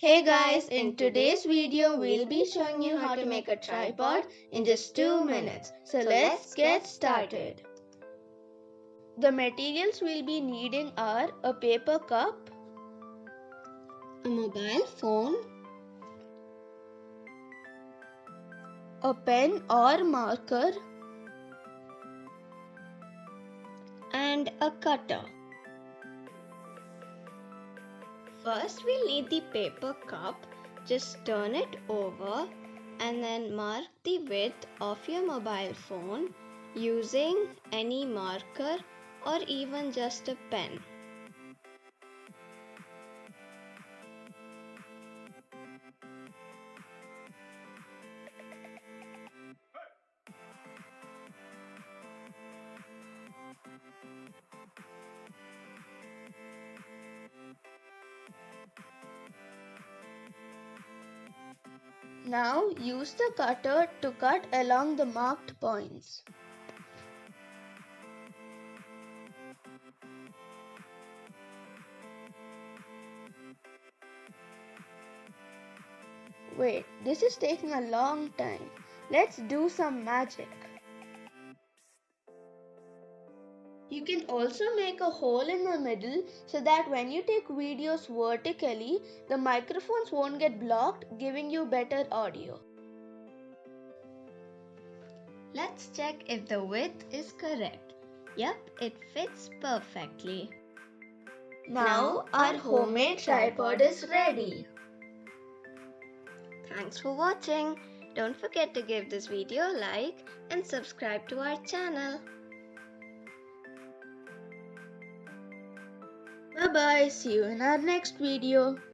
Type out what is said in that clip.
Hey guys, in today's video we'll be showing you how to make a tripod in just 2 minutes. So let's get started. The materials we'll be needing are a paper cup, a mobile phone, a pen or marker, and a cutter. First we'll need the paper cup. Just turn it over and then mark the width of your mobile phone using any marker or even just a pen. Now use the cutter to cut along the marked points. Wait, this is taking a long time. Let's do some magic. You can also make a hole in the middle so that when you take videos vertically, the microphones won't get blocked, giving you better audio. Let's check if the width is correct. Yep, it fits perfectly. Now our homemade tripod is ready. Thanks for watching. Don't forget to give this video a like and subscribe to our channel. Bye bye, see you in our next video.